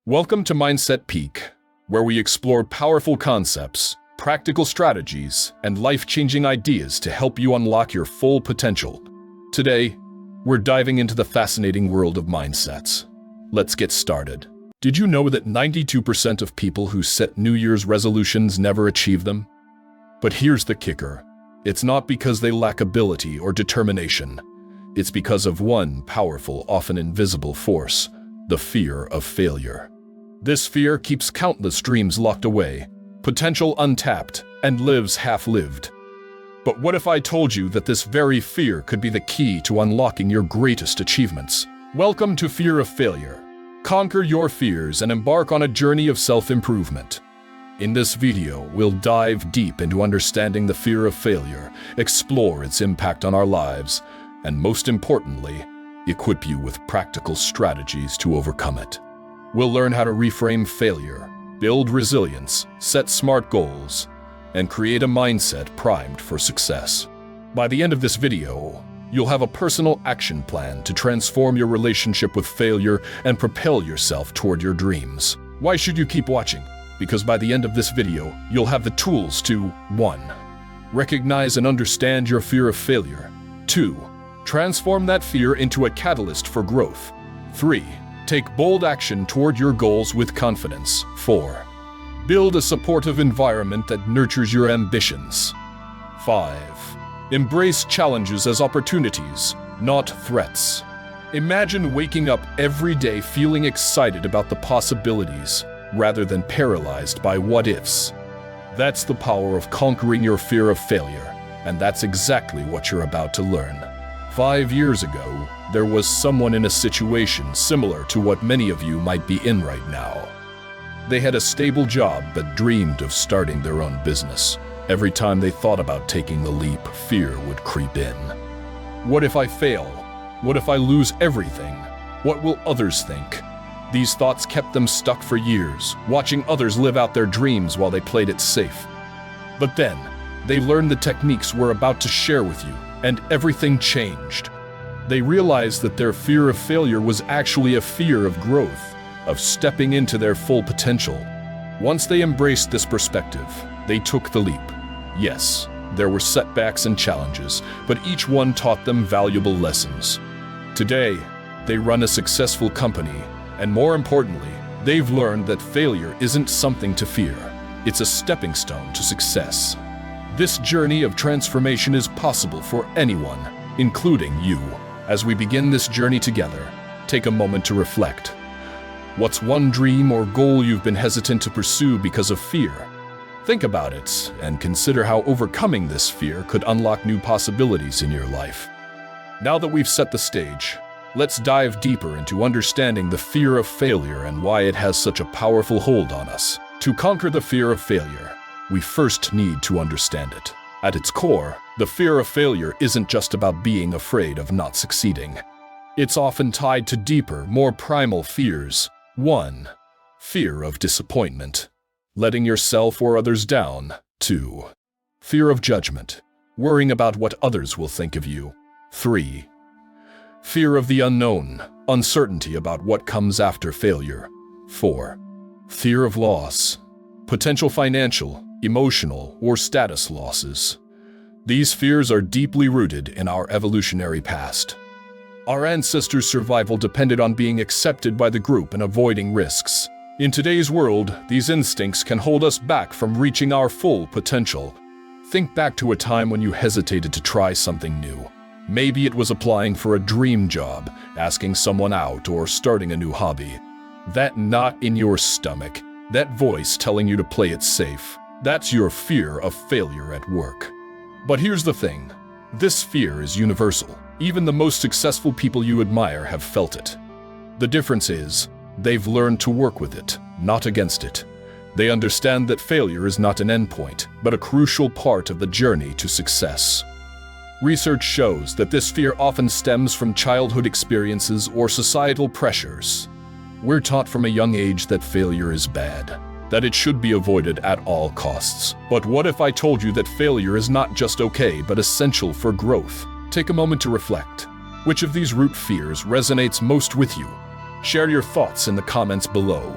Welcome to Mindset Peak, where we explore powerful concepts, practical strategies, and life-changing ideas to help you unlock your full potential. Today, we're diving into the fascinating world of mindsets. Let's get started. Did you know that 92% of people who set New Year's resolutions never achieve them? But here's the kicker. It's not because they lack ability or determination. It's because of one powerful, often invisible force, the fear of failure. This fear keeps countless dreams locked away, potential untapped, and lives half-lived. But what if I told you that this very fear could be the key to unlocking your greatest achievements? Welcome to Fear of Failure. Conquer your fears and embark on a journey of self-improvement. In this video, we'll dive deep into understanding the fear of failure, explore its impact on our lives, and most importantly, equip you with practical strategies to overcome it. We'll learn how to reframe failure, build resilience, set smart goals, and create a mindset primed for success. By the end of this video, you'll have a personal action plan to transform your relationship with failure and propel yourself toward your dreams. Why should you keep watching? Because by the end of this video, you'll have the tools to 1. Recognize and understand your fear of failure. 2. Transform that fear into a catalyst for growth. 3. Take bold action toward your goals with confidence. 4. Build a supportive environment that nurtures your ambitions. 5. Embrace challenges as opportunities, not threats. Imagine waking up every day feeling excited about the possibilities, rather than paralyzed by what-ifs. That's the power of conquering your fear of failure, and that's exactly what you're about to learn. 5 years ago, there was someone in a situation similar to what many of you might be in right now. They had a stable job but dreamed of starting their own business. Every time they thought about taking the leap, fear would creep in. What if I fail? What if I lose everything? What will others think? These thoughts kept them stuck for years, watching others live out their dreams while they played it safe. But then, they learned the techniques we're about to share with you, and everything changed. They realized that their fear of failure was actually a fear of growth, of stepping into their full potential. Once they embraced this perspective, they took the leap. Yes, there were setbacks and challenges, but each one taught them valuable lessons. Today, they run a successful company, and more importantly, they've learned that failure isn't something to fear. It's a stepping stone to success. This journey of transformation is possible for anyone, including you. As we begin this journey together, take a moment to reflect. What's one dream or goal you've been hesitant to pursue because of fear? Think about it and consider how overcoming this fear could unlock new possibilities in your life. Now that we've set the stage, let's dive deeper into understanding the fear of failure and why it has such a powerful hold on us. To conquer the fear of failure, we first need to understand it. At its core, the fear of failure isn't just about being afraid of not succeeding. It's often tied to deeper, more primal fears. 1. Fear of disappointment, letting yourself or others down. 2. Fear of judgment, worrying about what others will think of you. 3. Fear of the unknown, uncertainty about what comes after failure. 4. Fear of loss, potential financial, emotional, or status losses. These fears are deeply rooted in our evolutionary past. Our ancestors' survival depended on being accepted by the group and avoiding risks. In today's world, these instincts can hold us back from reaching our full potential. Think back to a time when you hesitated to try something new. Maybe it was applying for a dream job, asking someone out, or starting a new hobby. That knot in your stomach, that voice telling you to play it safe, that's your fear of failure at work. But here's the thing. This fear is universal. Even the most successful people you admire have felt it. The difference is, they've learned to work with it, not against it. They understand that failure is not an endpoint, but a crucial part of the journey to success. Research shows that this fear often stems from childhood experiences or societal pressures. We're taught from a young age that failure is bad, that it should be avoided at all costs. But what if I told you that failure is not just okay, but essential for growth? Take a moment to reflect. Which of these root fears resonates most with you? Share your thoughts in the comments below.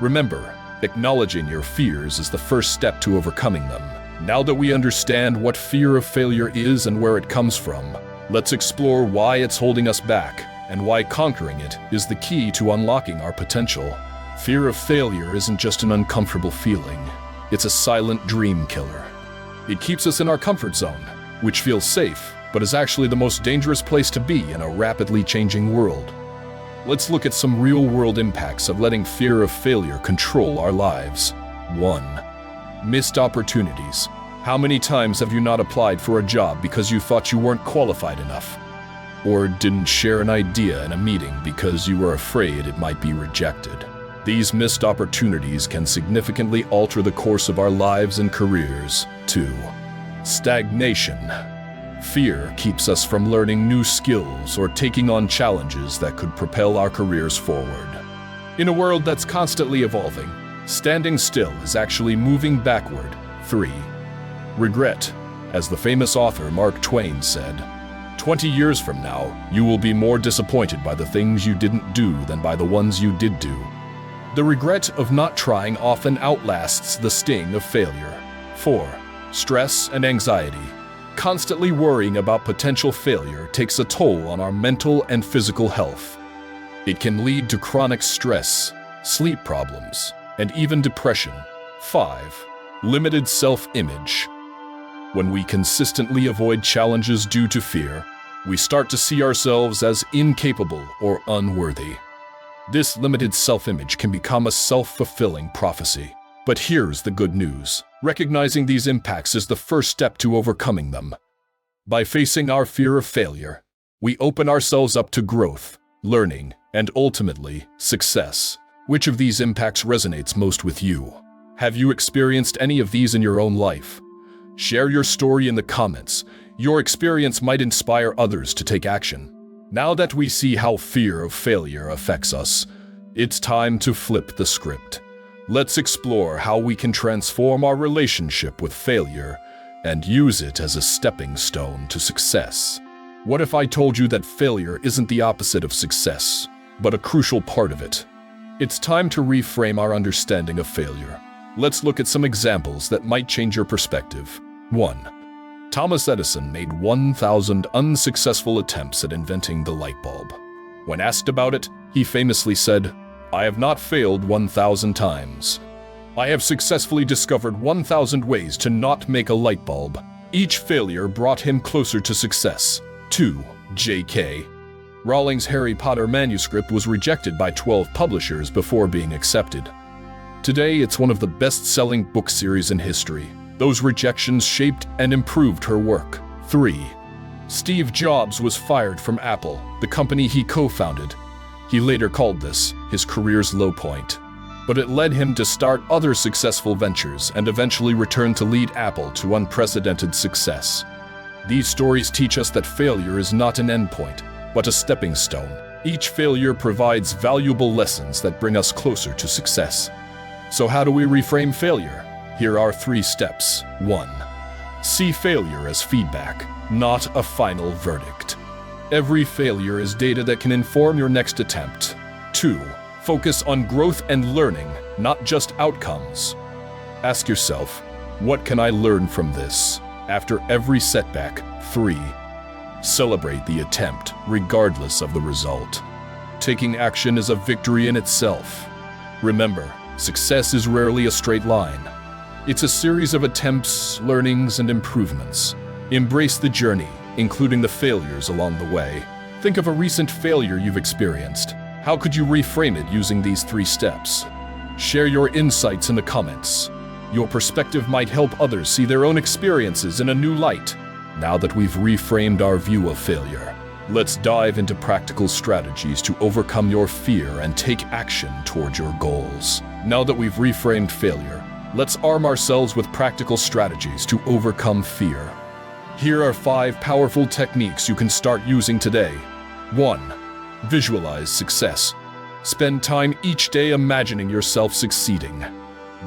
Remember, acknowledging your fears is the first step to overcoming them. Now that we understand what fear of failure is and where it comes from, let's explore why it's holding us back and why conquering it is the key to unlocking our potential. Fear of failure isn't just an uncomfortable feeling. It's a silent dream killer. It keeps us in our comfort zone, which feels safe, but is actually the most dangerous place to be in a rapidly changing world. Let's look at some real-world impacts of letting fear of failure control our lives. 1. Missed opportunities. How many times have you not applied for a job because you thought you weren't qualified enough? Or didn't share an idea in a meeting because you were afraid it might be rejected? These missed opportunities can significantly alter the course of our lives and careers. 2. Stagnation. Fear keeps us from learning new skills or taking on challenges that could propel our careers forward. In a world that's constantly evolving, standing still is actually moving backward. 3. Regret. As the famous author Mark Twain said, 20 years from now, you will be more disappointed by the things you didn't do than by the ones you did do. The regret of not trying often outlasts the sting of failure. 4. Stress and anxiety. Constantly worrying about potential failure takes a toll on our mental and physical health. It can lead to chronic stress, sleep problems, and even depression. 5. Limited self-image. When we consistently avoid challenges due to fear, we start to see ourselves as incapable or unworthy. This limited self-image can become a self-fulfilling prophecy. But here's the good news. Recognizing these impacts is the first step to overcoming them. By facing our fear of failure, we open ourselves up to growth, learning, and ultimately, success. Which of these impacts resonates most with you? Have you experienced any of these in your own life? Share your story in the comments. Your experience might inspire others to take action. Now that we see how fear of failure affects us, it's time to flip the script. Let's explore how we can transform our relationship with failure and use it as a stepping stone to success. What if I told you that failure isn't the opposite of success, but a crucial part of it? It's time to reframe our understanding of failure. Let's look at some examples that might change your perspective. 1. Thomas Edison made 1,000 unsuccessful attempts at inventing the light bulb. When asked about it, he famously said, "I have not failed 1,000 times. I have successfully discovered 1,000 ways to not make a light bulb. Each failure brought him closer to success." 2. J.K. Rowling's Harry Potter manuscript was rejected by 12 publishers before being accepted. Today, it's one of the best-selling book series in history. Those rejections shaped and improved her work. 3. Steve Jobs was fired from Apple, the company he co-founded. He later called this his career's low point. But it led him to start other successful ventures and eventually return to lead Apple to unprecedented success. These stories teach us that failure is not an endpoint, but a stepping stone. Each failure provides valuable lessons that bring us closer to success. So how do we reframe failure? Here are 3 steps. 1. See failure as feedback, not a final verdict. Every failure is data that can inform your next attempt. 2. Focus on growth and learning, not just outcomes. Ask yourself, what can I learn from this? After every setback. 3. Celebrate the attempt, regardless of the result. Taking action is a victory in itself. Remember, success is rarely a straight line. It's a series of attempts, learnings, and improvements. Embrace the journey, including the failures along the way. Think of a recent failure you've experienced. How could you reframe it using these 3 steps? Share your insights in the comments. Your perspective might help others see their own experiences in a new light. Now that we've reframed our view of failure, let's dive into practical strategies to overcome your fear and take action toward your goals. Now that we've reframed failure, let's arm ourselves with practical strategies to overcome fear. Here are 5 powerful techniques you can start using today. 1. Visualize success. Spend time each day imagining yourself succeeding.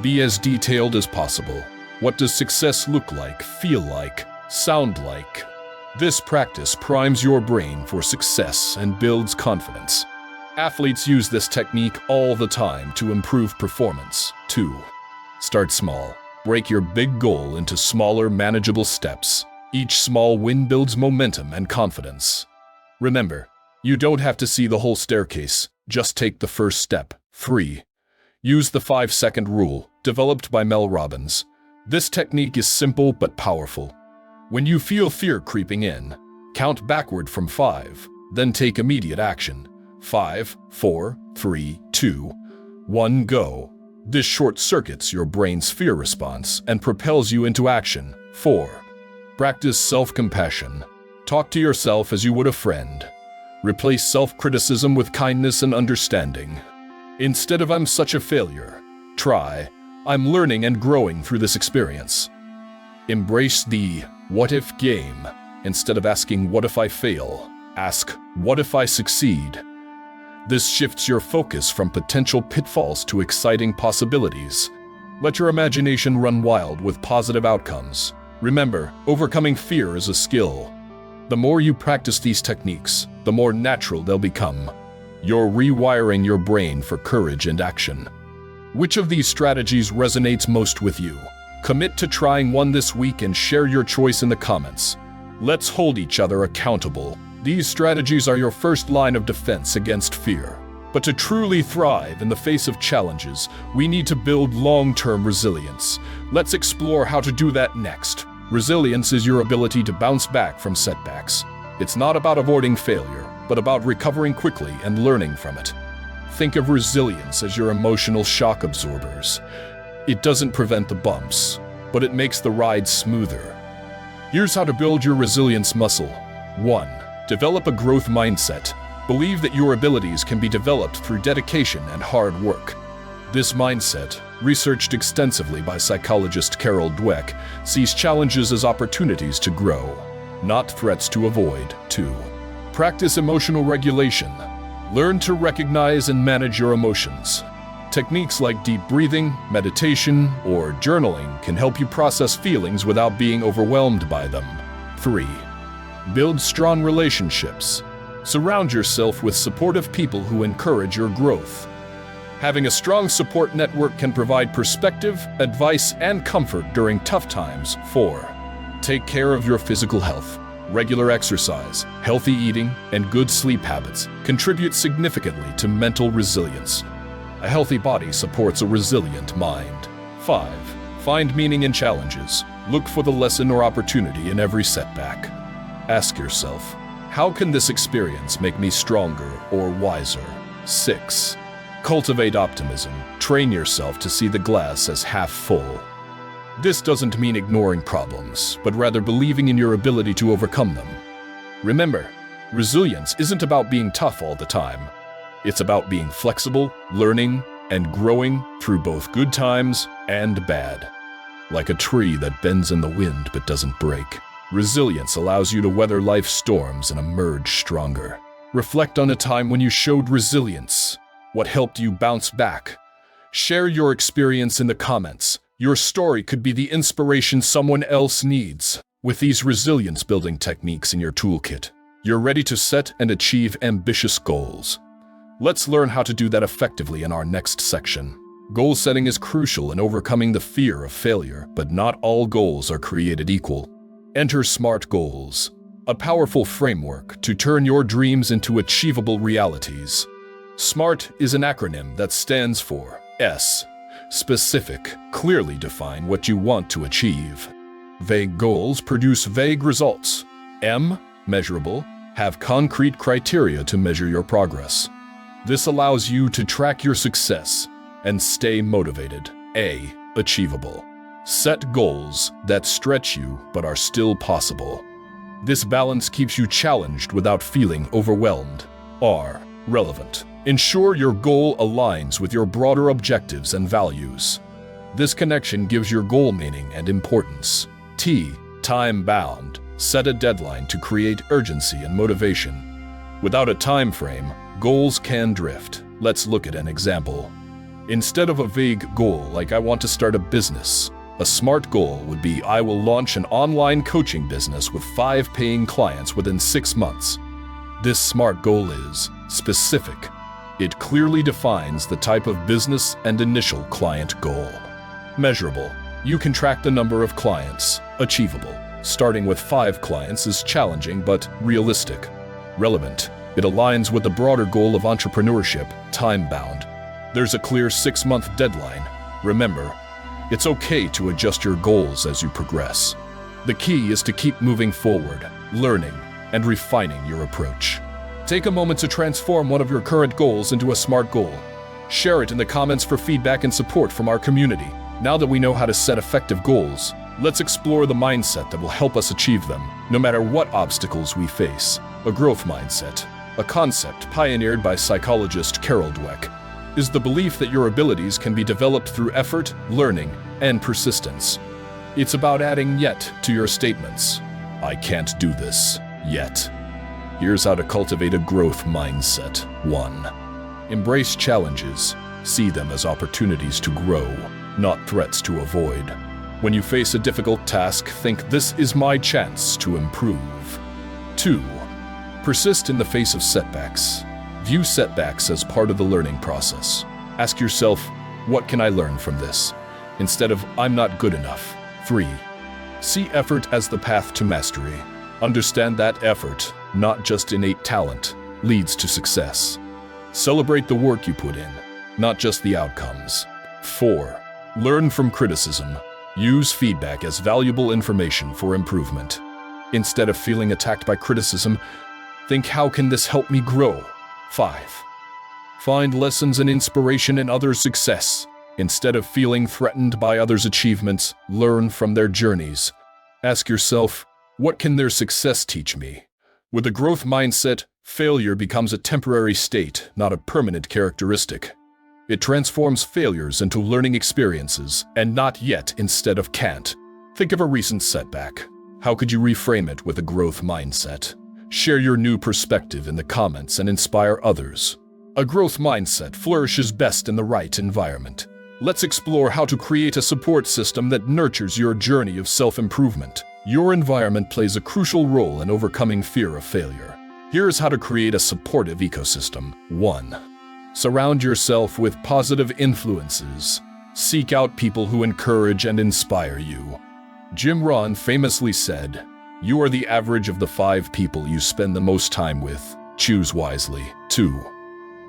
Be as detailed as possible. What does success look like, feel like, sound like? This practice primes your brain for success and builds confidence. Athletes use this technique all the time to improve performance. 2. Start small. Break your big goal into smaller, manageable steps. Each small win builds momentum and confidence. Remember, you don't have to see the whole staircase, just take the first step. 3. Use the 5-second rule, developed by Mel Robbins. This technique is simple but powerful. When you feel fear creeping in, count backward from 5, then take immediate action. 5, 4, 3, 2, 1, go. This short circuits your brain's fear response and propels you into action. 4. Practice self-compassion. Talk to yourself as you would a friend. Replace self-criticism with kindness and understanding. Instead of "I'm such a failure," try "I'm learning and growing through this experience." Embrace the "what if" game. Instead of asking "what if I fail," ask "what if I succeed?" This shifts your focus from potential pitfalls to exciting possibilities. Let your imagination run wild with positive outcomes. Remember, overcoming fear is a skill. The more you practice these techniques, the more natural they'll become. You're rewiring your brain for courage and action. Which of these strategies resonates most with you? Commit to trying one this week and share your choice in the comments. Let's hold each other accountable. These strategies are your first line of defense against fear. But to truly thrive in the face of challenges, we need to build long-term resilience. Let's explore how to do that next. Resilience is your ability to bounce back from setbacks. It's not about avoiding failure, but about recovering quickly and learning from it. Think of resilience as your emotional shock absorbers. It doesn't prevent the bumps, but it makes the ride smoother. Here's how to build your resilience muscle. 1. Develop a growth mindset. Believe that your abilities can be developed through dedication and hard work. This mindset, researched extensively by psychologist Carol Dweck, sees challenges as opportunities to grow, not threats to avoid. 2. Practice emotional regulation. Learn to recognize and manage your emotions. Techniques like deep breathing, meditation, or journaling can help you process feelings without being overwhelmed by them. 3. Build strong relationships. Surround yourself with supportive people who encourage your growth. Having a strong support network can provide perspective, advice, and comfort during tough times. 4. Take care of your physical health. Regular exercise, healthy eating, and good sleep habits contribute significantly to mental resilience. A healthy body supports a resilient mind. 5. Find meaning in challenges. Look for the lesson or opportunity in every setback. Ask yourself, how can this experience make me stronger or wiser? 6. Cultivate optimism. Train yourself to see the glass as half full. This doesn't mean ignoring problems, but rather believing in your ability to overcome them. Remember, resilience isn't about being tough all the time. It's about being flexible, learning, and growing through both good times and bad. Like a tree that bends in the wind but doesn't break, resilience allows you to weather life's storms and emerge stronger. Reflect on a time when you showed resilience. What helped you bounce back? Share your experience in the comments. Your story could be the inspiration someone else needs. With these resilience-building techniques in your toolkit, you're ready to set and achieve ambitious goals. Let's learn how to do that effectively in our next section. Goal setting is crucial in overcoming the fear of failure, but not all goals are created equal. Enter SMART goals, a powerful framework to turn your dreams into achievable realities. SMART is an acronym that stands for S. Specific, clearly define what you want to achieve. Vague goals produce vague results. M. Measurable, have concrete criteria to measure your progress. This allows you to track your success and stay motivated. A. Achievable, set goals that stretch you but are still possible. This balance keeps you challenged without feeling overwhelmed. R. Relevant, ensure your goal aligns with your broader objectives and values. This connection gives your goal meaning and importance. T. Time-bound, set a deadline to create urgency and motivation. Without a time frame, goals can drift. Let's look at an example. Instead of a vague goal like "I want to start a business," a SMART goal would be "I will launch an online coaching business with 5 paying clients within 6 months." This SMART goal is specific. It clearly defines the type of business and initial client goal. Measurable. You can track the number of clients. Achievable. Starting with 5 clients is challenging but realistic. Relevant. It aligns with the broader goal of entrepreneurship, time-bound. There's a clear 6-month deadline. Remember, it's okay to adjust your goals as you progress. The key is to keep moving forward, learning, and refining your approach. Take a moment to transform one of your current goals into a SMART goal. Share it in the comments for feedback and support from our community. Now that we know how to set effective goals, let's explore the mindset that will help us achieve them, no matter what obstacles we face. A growth mindset, a concept pioneered by psychologist Carol Dweck, is the belief that your abilities can be developed through effort, learning, and persistence. It's about adding yet to your statements. I can't do this yet. Here's how to cultivate a growth mindset. 1. Embrace challenges. See them as opportunities to grow, not threats to avoid. When you face a difficult task, think, this is my chance to improve. 2. Persist in the face of setbacks. View setbacks as part of the learning process. Ask yourself, what can I learn from this? Instead of, I'm not good enough. 3. See effort as the path to mastery. Understand that effort, not just innate talent, leads to success. Celebrate the work you put in, not just the outcomes. 4. Learn from criticism. Use feedback as valuable information for improvement. Instead of feeling attacked by criticism, think, how can this help me grow? 5. Find lessons and inspiration in others' success. Instead of feeling threatened by others' achievements, learn from their journeys. Ask yourself, what can their success teach me? With a growth mindset, failure becomes a temporary state, not a permanent characteristic. It transforms failures into learning experiences, and not yet instead of can't. Think of a recent setback. How could you reframe it with a growth mindset? Share your new perspective in the comments and inspire others. A growth mindset flourishes best in the right environment. Let's explore how to create a support system that nurtures your journey of self-improvement. Your environment plays a crucial role in overcoming fear of failure. Here's how to create a supportive ecosystem. 1. Surround yourself with positive influences. Seek out people who encourage and inspire you. Jim Rohn famously said, "You are the average of the 5 people you spend the most time with. Choose wisely." 2.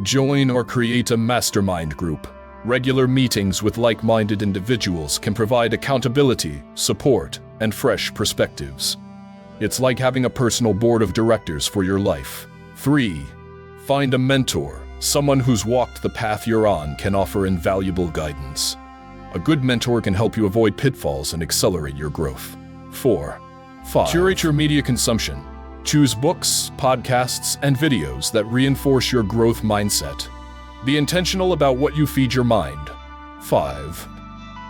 Join or create a mastermind group. Regular meetings with like-minded individuals can provide accountability, support, and fresh perspectives. It's like having a personal board of directors for your life. 3. Find a mentor. Someone who's walked the path you're on can offer invaluable guidance. A good mentor can help you avoid pitfalls and accelerate your growth. 4. Curate your media consumption. Choose books, podcasts, and videos that reinforce your growth mindset. Be intentional about what you feed your mind. 5.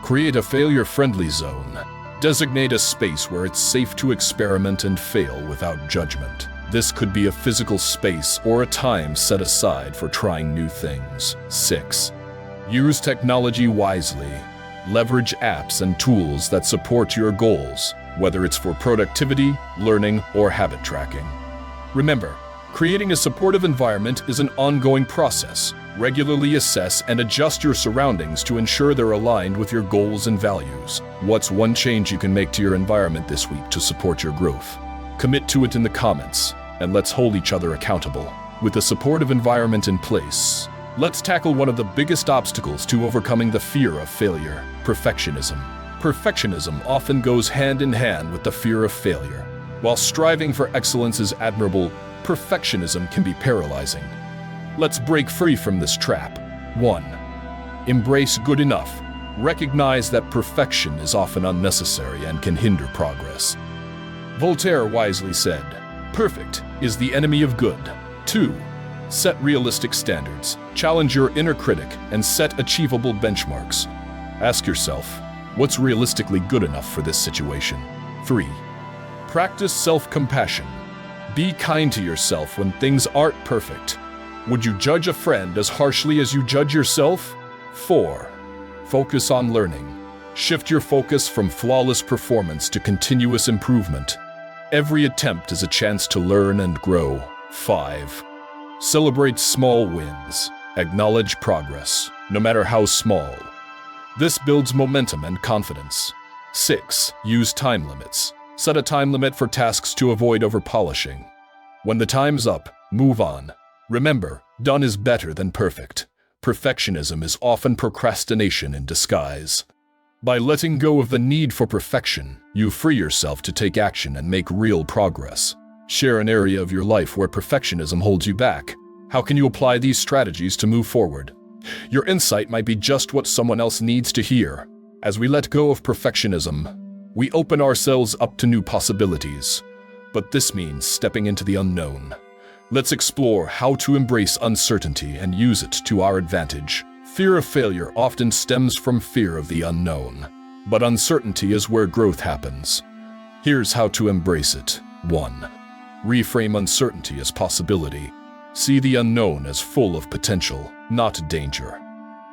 Create a failure-friendly zone. Designate a space where it's safe to experiment and fail without judgment. This could be a physical space or a time set aside for trying new things. 6. Use technology wisely. Leverage apps and tools that support your goals, whether it's for productivity, learning, or habit tracking. Remember, creating a supportive environment is an ongoing process. Regularly assess and adjust your surroundings to ensure they're aligned with your goals and values. What's one change you can make to your environment this week to support your growth? Commit to it in the comments, and let's hold each other accountable. With a supportive environment in place, let's tackle one of the biggest obstacles to overcoming the fear of failure: perfectionism. Perfectionism often goes hand in hand with the fear of failure. While striving for excellence is admirable, perfectionism can be paralyzing. Let's break free from this trap. 1. Embrace good enough. Recognize that perfection is often unnecessary and can hinder progress. Voltaire wisely said, "Perfect is the enemy of good." 2. Set realistic standards. Challenge your inner critic and set achievable benchmarks. Ask yourself, what's realistically good enough for this situation? 3. Practice self-compassion. Be kind to yourself when things aren't perfect. Would you judge a friend as harshly as you judge yourself? 4. Focus on learning. Shift your focus from flawless performance to continuous improvement. Every attempt is a chance to learn and grow. 5. Celebrate small wins. Acknowledge progress, no matter how small. This builds momentum and confidence. 6. Use time limits. Set a time limit for tasks to avoid overpolishing. When the time's up, move on. Remember, done is better than perfect. Perfectionism is often procrastination in disguise. By letting go of the need for perfection, you free yourself to take action and make real progress. Share an area of your life where perfectionism holds you back. How can you apply these strategies to move forward? Your insight might be just what someone else needs to hear. As we let go of perfectionism, we open ourselves up to new possibilities. But this means stepping into the unknown. Let's explore how to embrace uncertainty and use it to our advantage. Fear of failure often stems from fear of the unknown. But uncertainty is where growth happens. Here's how to embrace it. 1. Reframe uncertainty as possibility. See the unknown as full of potential, not danger.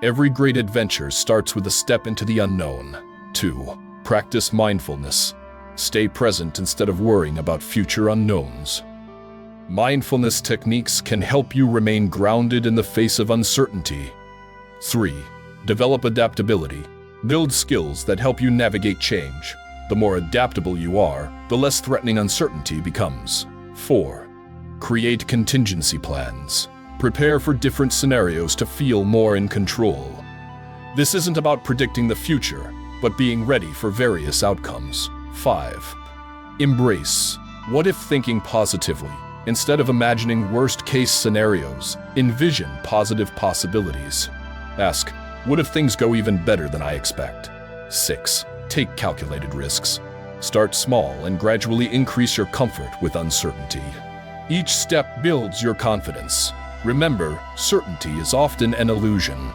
Every great adventure starts with a step into the unknown. 2. Practice mindfulness. Stay present instead of worrying about future unknowns. Mindfulness techniques can help you remain grounded in the face of uncertainty. 3. Develop adaptability. Build skills that help you navigate change. The more adaptable you are, the less threatening uncertainty becomes. 4. Create contingency plans. Prepare for different scenarios to feel more in control. This isn't about predicting the future, but being ready for various outcomes. 5. Embrace what-if thinking positively. Instead of imagining worst-case scenarios, envision positive possibilities. Ask, what if things go even better than I expect? 6. Take calculated risks. Start small and gradually increase your comfort with uncertainty. Each step builds your confidence. Remember, certainty is often an illusion.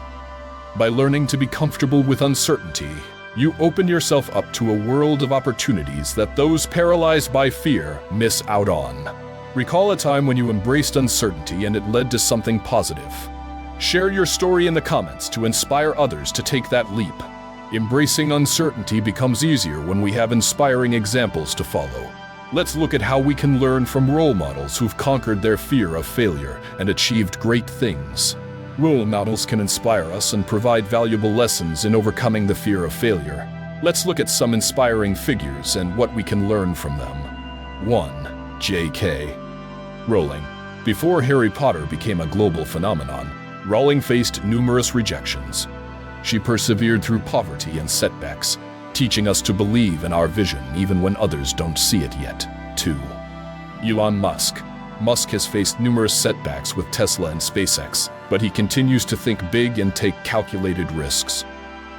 By learning to be comfortable with uncertainty, you open yourself up to a world of opportunities that those paralyzed by fear miss out on. Recall a time when you embraced uncertainty and it led to something positive. Share your story in the comments to inspire others to take that leap. Embracing uncertainty becomes easier when we have inspiring examples to follow. Let's look at how we can learn from role models who've conquered their fear of failure and achieved great things. Role models can inspire us and provide valuable lessons in overcoming the fear of failure. Let's look at some inspiring figures and what we can learn from them. 1. J.K. Rowling. Before Harry Potter became a global phenomenon, Rowling faced numerous rejections. She persevered through poverty and setbacks, teaching us to believe in our vision even when others don't see it yet. 2. Elon Musk. Musk has faced numerous setbacks with Tesla and SpaceX, but he continues to think big and take calculated risks.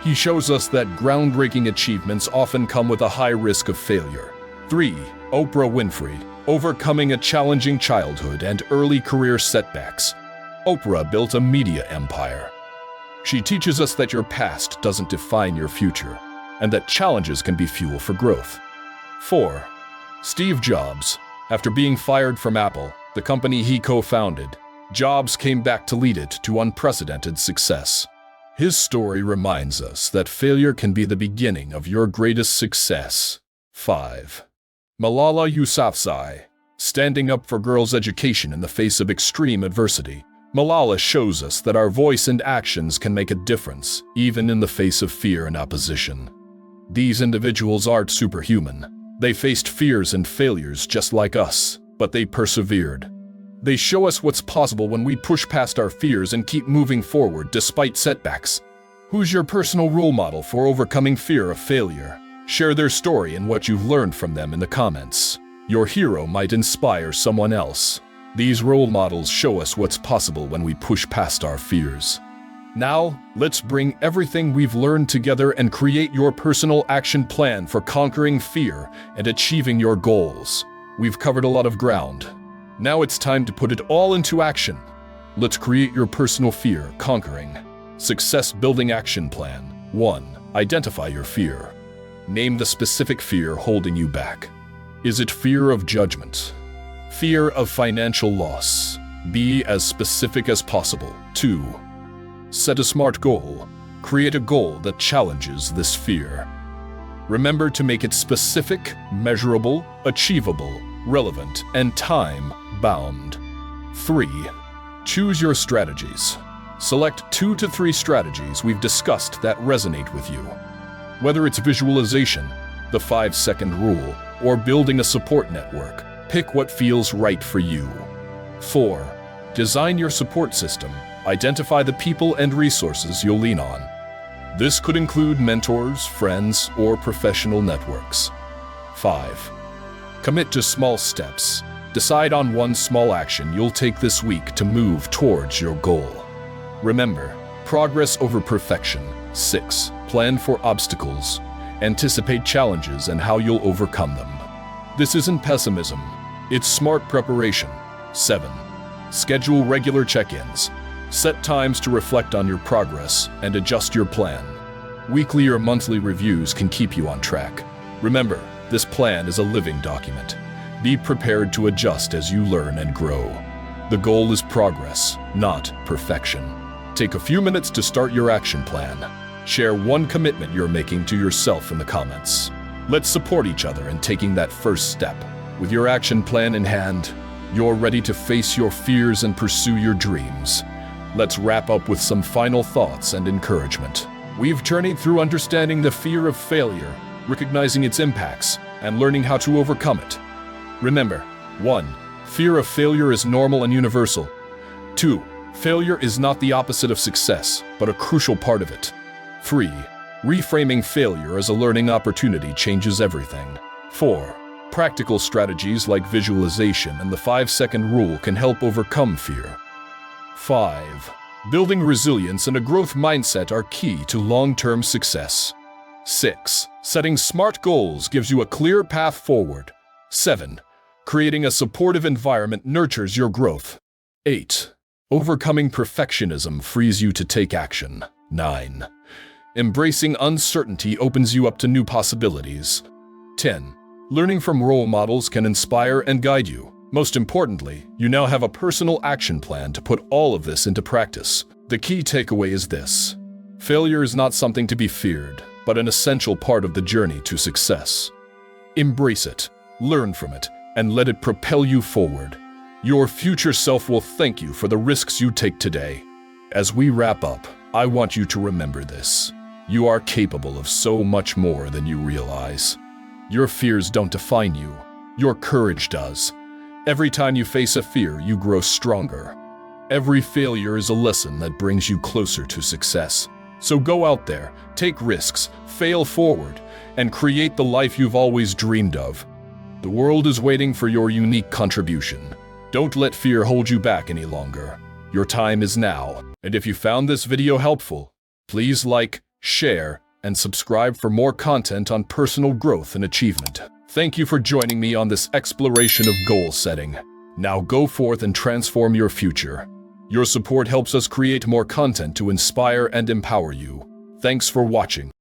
He shows us that groundbreaking achievements often come with a high risk of failure. 3. Oprah Winfrey. Overcoming a challenging childhood and early career setbacks, Oprah built a media empire. She teaches us that your past doesn't define your future, and that challenges can be fuel for growth. 4. Steve Jobs. After being fired from Apple, the company he co-founded, Jobs came back to lead it to unprecedented success. His story reminds us that failure can be the beginning of your greatest success. 5. Malala Yousafzai. Standing up for girls' education in the face of extreme adversity, Malala shows us that our voice and actions can make a difference, even in the face of fear and opposition. These individuals aren't superhuman. They faced fears and failures just like us, but they persevered. They show us what's possible when we push past our fears and keep moving forward despite setbacks. Who's your personal role model for overcoming fear of failure? Share their story and what you've learned from them in the comments. Your hero might inspire someone else. These role models show us what's possible when we push past our fears. Now, let's bring everything we've learned together and create your personal action plan for conquering fear and achieving your goals. We've covered a lot of ground. Now it's time to put it all into action. Let's create your personal fear conquering success building action plan. 1. Identify your fear. Name the specific fear holding you back. Is it fear of judgment? Fear of financial loss? Be as specific as possible. 2. Set a SMART goal. Create a goal that challenges this fear. Remember to make it specific, measurable, achievable, relevant, and time-bound. 3. Choose your strategies. Select 2 to 3 strategies we've discussed that resonate with you. Whether it's visualization, the 5-second rule, or building a support network, pick what feels right for you. 4. Design your support system. Identify the people and resources you'll lean on. This could include mentors, friends, or professional networks. 5. Commit to small steps. Decide on one small action you'll take this week to move towards your goal. Remember, progress over perfection. 6. Plan for obstacles. Anticipate challenges and how you'll overcome them. This isn't pessimism, it's smart preparation. 7. Schedule regular check-ins. Set times to reflect on your progress and adjust your plan. Weekly or monthly reviews can keep you on track. Remember, this plan is a living document. Be prepared to adjust as you learn and grow. The goal is progress, not perfection. Take a few minutes to start your action plan. Share one commitment you're making to yourself in the comments. Let's support each other in taking that first step. With your action plan in hand, you're ready to face your fears and pursue your dreams. Let's wrap up with some final thoughts and encouragement. We've journeyed through understanding the fear of failure, recognizing its impacts, and learning how to overcome it. Remember, 1. Fear of failure is normal and universal. 2. Failure is not the opposite of success, but a crucial part of it. 3. Reframing failure as a learning opportunity changes everything. 4. Practical strategies like visualization and the 5-second rule can help overcome fear. 5. Building resilience and a growth mindset are key to long-term success. 6. Setting smart goals gives you a clear path forward. 7. Creating a supportive environment nurtures your growth. 8. Overcoming perfectionism frees you to take action. 9. Embracing uncertainty opens you up to new possibilities. 10. Learning from role models can inspire and guide you. Most importantly, you now have a personal action plan to put all of this into practice. The key takeaway is this: failure is not something to be feared, but an essential part of the journey to success. Embrace it, learn from it, and let it propel you forward. Your future self will thank you for the risks you take today. As we wrap up, I want you to remember this: you are capable of so much more than you realize. Your fears don't define you. Your courage does. Every time you face a fear, you grow stronger. Every failure is a lesson that brings you closer to success. So go out there, take risks, fail forward, and create the life you've always dreamed of. The world is waiting for your unique contribution. Don't let fear hold you back any longer. Your time is now. And if you found this video helpful, please like, share, and subscribe for more content on personal growth and achievement. Thank you for joining me on this exploration of goal setting. Now go forth and transform your future. Your support helps us create more content to inspire and empower you. Thanks for watching.